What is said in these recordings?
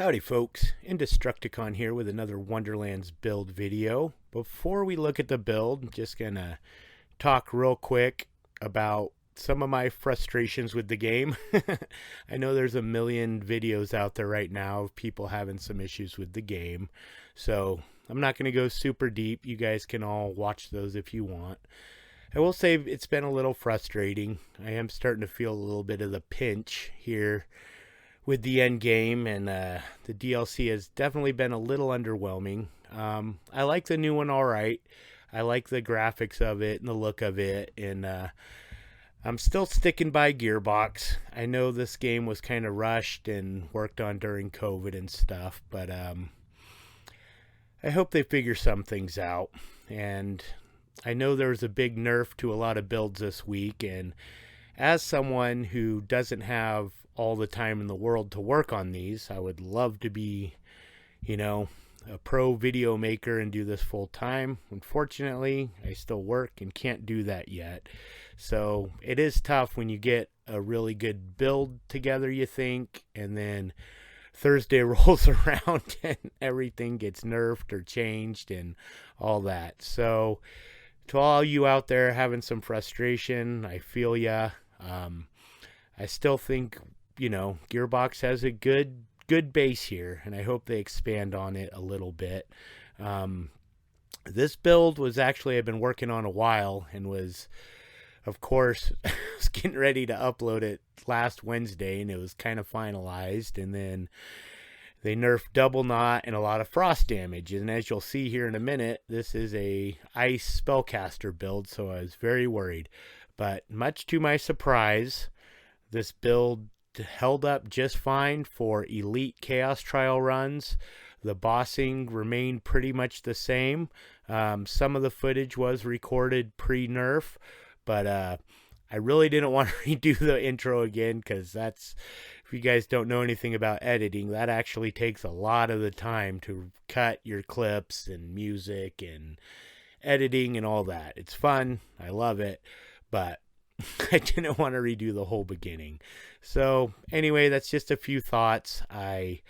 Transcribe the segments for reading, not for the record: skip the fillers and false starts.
Howdy folks, Indestructicon here with another Wonderlands build video. Before we look at the build, I'm just gonna talk real quick about some of my frustrations with the game. I know there's a million videos out there right now of people having some issues with the game, so I'm not gonna go super deep. You guys can all watch those if you want. I will say it's been a little frustrating. I am starting to feel a little bit of the pinch here with the end game, and the DLC has definitely been a little underwhelming. I like the new one all right. I like the graphics of it and the look of it, and I'm still sticking by Gearbox. I know this game was kind of rushed and worked on during COVID and stuff, but I hope they figure some things out. And I know there was a big nerf to a lot of builds this week, and as someone who doesn't have all the time in the world to work on these, I would love to be, a pro video maker and do this full time. Unfortunately, I still work and can't do that yet. So it is tough when you get a really good build together, you think, and then Thursday rolls around and everything gets nerfed or changed and all that. So to all you out there having some frustration, I feel ya. I still think, Gearbox has a good base here, and I hope they expand on it a little bit. This build was actually I've been working on a while, and was, of course, I was getting ready to upload it last Wednesday, and it was kind of finalized, and then they nerfed double knot and a lot of frost damage. And as you'll see here in a minute, this is a ice spellcaster build, so I was very worried. But much to my surprise, this build held up just fine for elite chaos trial runs. The bossing remained pretty much the same. Some of the footage was recorded pre-nerf, but I really didn't want to redo the intro again, because that's, if you guys don't know anything about editing, that actually takes a lot of the time to cut your clips and music and editing and all that. It's fun. I love it, but I didn't want to redo the whole beginning. So anyway, that's just a few thoughts. I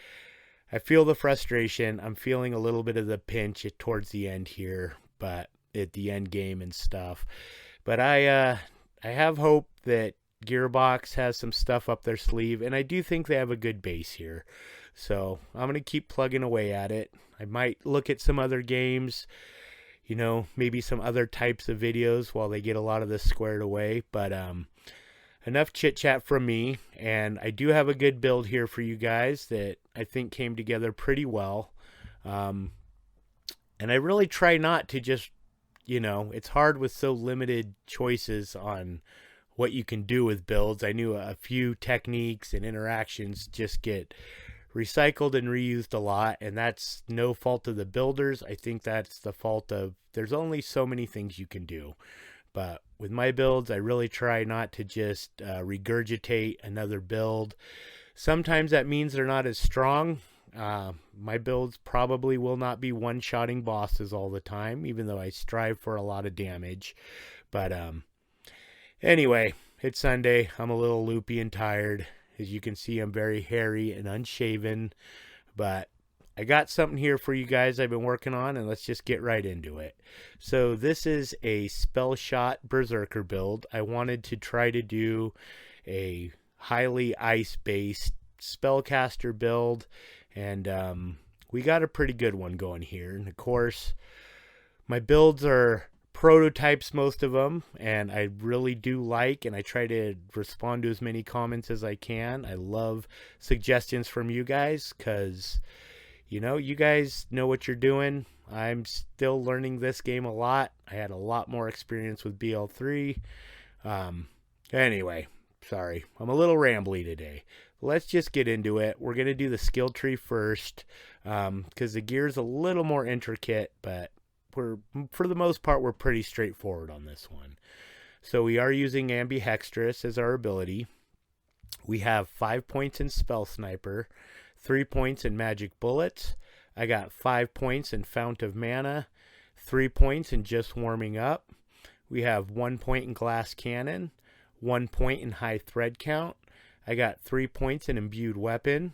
feel the frustration. I'm feeling a little bit of the pinch towards the end here, but at the end game and stuff. But I have hope that Gearbox has some stuff up their sleeve, and I do think they have a good base here. So I'm going to keep plugging away at it. I might look at some other games, maybe some other types of videos while they get a lot of this squared away. But enough chit chat from me, and I do have a good build here for you guys that I think came together pretty well. And I really try not to just, it's hard with so limited choices on what you can do with builds. I knew a few techniques and interactions just get recycled and reused a lot, and that's no fault of the builders. I think that's the fault of, there's only so many things you can do. But with my builds, I really try not to just regurgitate another build. Sometimes that means they're not as strong. My builds probably will not be one-shotting bosses all the time, even though I strive for a lot of damage. But anyway, it's Sunday. I'm a little loopy and tired. As you can see, I'm very hairy and unshaven, but I got something here for you guys I've been working on, and let's just get right into it. So this is a Spellshot Brr-Zerker build. I wanted to try to do a highly ice-based spellcaster build, and we got a pretty good one going here. And of course, my builds are prototypes, most of them, and I really do like, and I try to respond to as many comments as I can. I love suggestions from you guys, because you guys know what you're doing. I'm still learning this game a lot. I had a lot more experience with BL3. Anyway, sorry, I'm a little rambly today. Let's just get into it. We're going to do the skill tree first, because the gear's a little more intricate, but for the most part, we're pretty straightforward on this one. So we are using Ambidextrous as our ability. We have 5 points in Spell Sniper, 3 points in Magic Bullets. I got 5 points in Fount of Mana, 3 points in Just Warming Up. We have 1 point in Glass Cannon, 1 point in High Thread Count. I got 3 points in Imbued Weapon.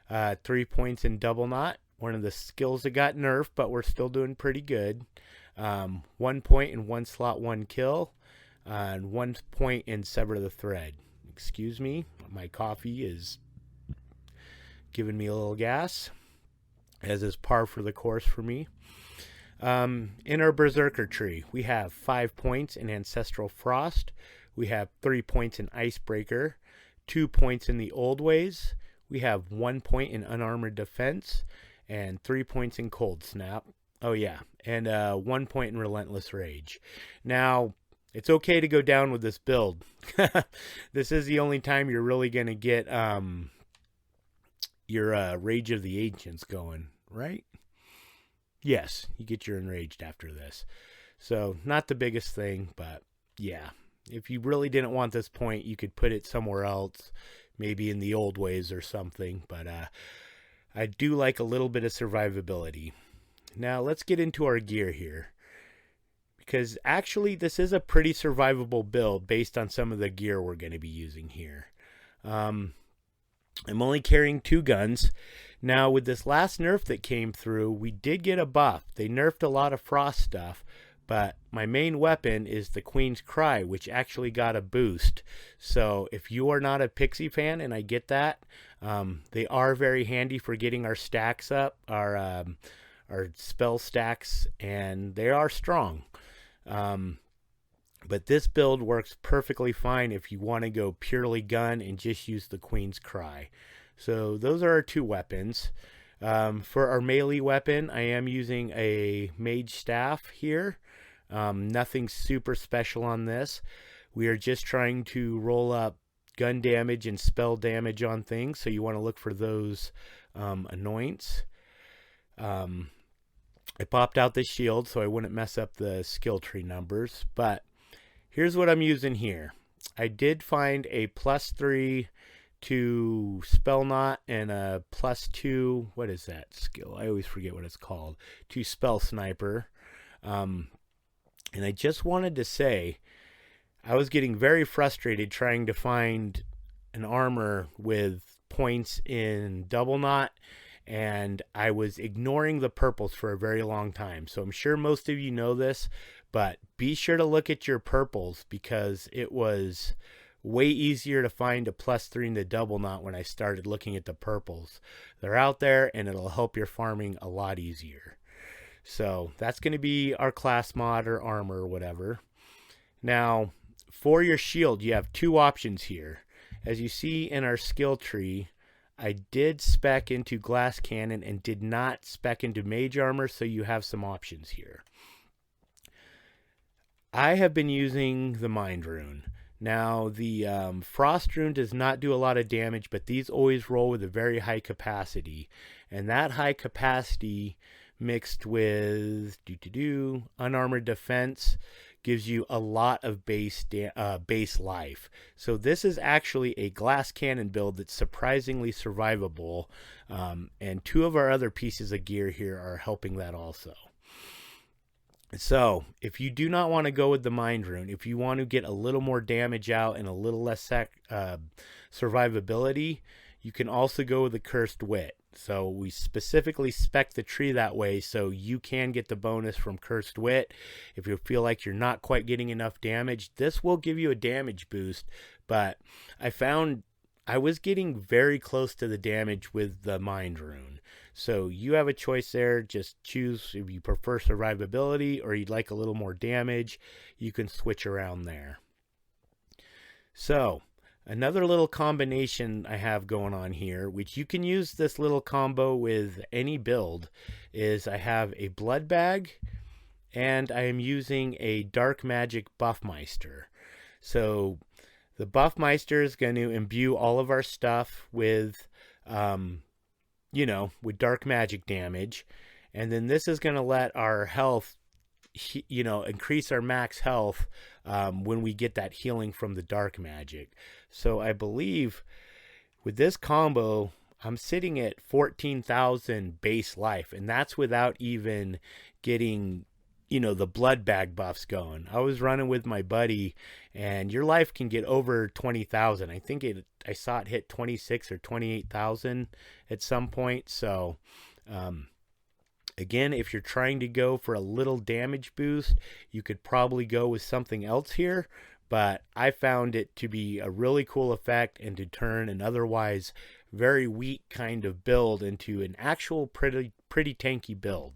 3 points in double knot, one of the skills that got nerfed, but we're still doing pretty good. 1 point in one slot, one kill, and 1 point in sever the thread. Excuse me, my coffee is giving me a little gas, as is par for the course for me. In our Brr-Zerker tree, we have 5 points in Ancestral Frost. We have 3 points in Icebreaker, 2 points in the Old Ways. We have 1 point in Unarmored Defense, and 3 points in Cold Snap. Oh yeah, and 1 point in Relentless Rage. Now, it's okay to go down with this build. This is the only time you're really going to get your Rage of the Ancients going, right? Yes, you get your Enraged after this. So, not the biggest thing, but yeah. If you really didn't want this point, you could put it somewhere else, maybe in the Old Ways or something, but I do like a little bit of survivability. Now, let's get into our gear here, because actually this is a pretty survivable build based on some of the gear we're going to be using here. I'm only carrying 2 guns. Now, with this last nerf that came through, we did get a buff. They nerfed a lot of frost stuff, but my main weapon is the Queen's Cry, which actually got a boost. So if you are not a Pixie fan, and I get that, they are very handy for getting our stacks up, our spell stacks, and they are strong. But this build works perfectly fine if you want to go purely gun and just use the Queen's Cry. So those are our 2 weapons. For our melee weapon, I am using a Mage Staff here. Nothing super special on this. We are just trying to roll up gun damage and spell damage on things, so you want to look for those anoints. I popped out this shield so I wouldn't mess up the skill tree numbers, but here's what I'm using here. I did find a +3 to Spell Knot and a +2, what is that skill? I always forget what it's called, to Spell Sniper. And I just wanted to say, I was getting very frustrated trying to find an armor with points in double knot, and I was ignoring the purples for a very long time. So I'm sure most of you know this, but be sure to look at your purples, because it was way easier to find a +3 in the double knot when I started looking at the purples. They're out there, and it'll help your farming a lot easier. So that's going to be our class mod or armor or whatever. Now, for your shield, you have 2 options here. As you see in our skill tree, I did spec into Glass Cannon and did not spec into Mage Armor, so you have some options here. I have been using the Mind Rune. Now, the Frost Rune does not do a lot of damage, but these always roll with a very high capacity. And that high capacity mixed with Unarmored Defense gives you a lot of base life. So this is actually a Glass Cannon build that's surprisingly survivable, and 2 of our other pieces of gear here are helping that also. So if you do not want to go with the Mind Rune, if you want to get a little more damage out and a little less survivability, you can also go with the Cursed Wit. So we specifically spec the tree that way so you can get the bonus from Cursed Wit. If you feel like you're not quite getting enough damage, this will give you a damage boost. But I found I was getting very close to the damage with the Mind Rune. So you have a choice there. Just choose if you prefer survivability or you'd like a little more damage. You can switch around there. So another little combination I have going on here, which you can use this little combo with any build, is I have a Blood Bag and I am using a Dark Magic Buffmeister. So the Buffmeister is going to imbue all of our stuff with, with dark magic damage. And then this is going to let our health, increase our max health when we get that healing from the dark magic. So I believe with this combo, I'm sitting at 14,000 base life, and that's without even getting, the blood bag buffs going. I was running with my buddy, and your life can get over 20,000. I I saw it hit 26 or 28,000 at some point. So again, if you're trying to go for a little damage boost, you could probably go with something else here, but I found it to be a really cool effect and to turn an otherwise very weak kind of build into an actual pretty tanky build.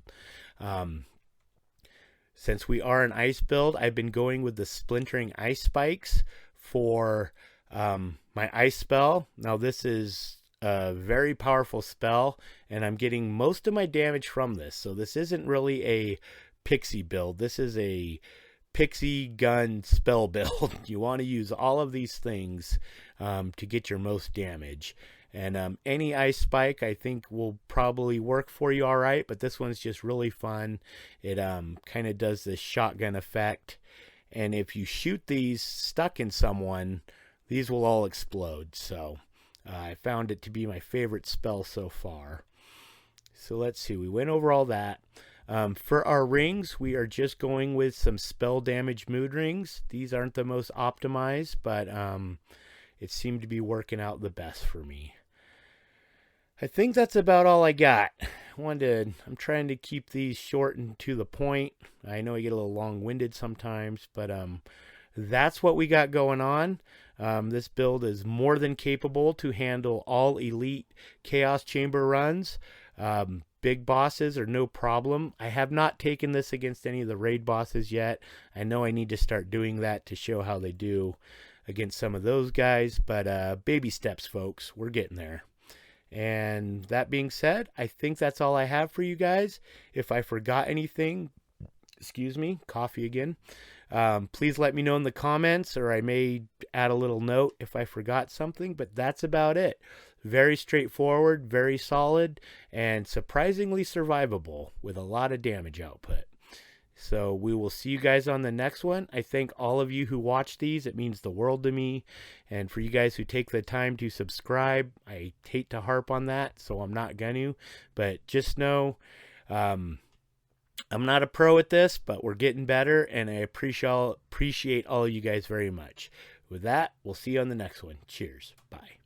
Since we are an ice build, I've been going with the splintering ice spikes for my ice spell. Now this is a very powerful spell, and I'm getting most of my damage from this. So this isn't really a pixie build. This is a pixie gun spell build. You want to use all of these things to get your most damage. And any ice spike I think will probably work for you all right, but this one's just really fun. It kind of does this shotgun effect, and if you shoot these stuck in someone, these will all explode. So I found it to be my favorite spell so far. So let's see, we went over all that. For our rings, we are just going with some spell damage mood rings. These aren't the most optimized, but it seemed to be working out the best for me. I think that's about all I got. I'm trying to keep these short and to the point. I know I get a little long-winded sometimes, but that's what we got going on. This build is more than capable to handle all elite Chaos Chamber runs. Big bosses are no problem. I have not taken this against any of the raid bosses yet. I know I need to start doing that to show how they do against some of those guys, but baby steps, folks. We're getting there. And that being said, I think that's all I have for you guys. If I forgot anything, excuse me, coffee again, please let me know in the comments, or I may add a little note if I forgot something, but that's about it. Very straightforward, very solid, and surprisingly survivable with a lot of damage output. So we will see you guys on the next one. I thank all of you who watch these. It means the world to me. And for you guys who take the time to subscribe, I hate to harp on that, so I'm not going to. But just know I'm not a pro at this, but we're getting better, and I appreciate all of you guys very much. With that, we'll see you on the next one. Cheers. Bye.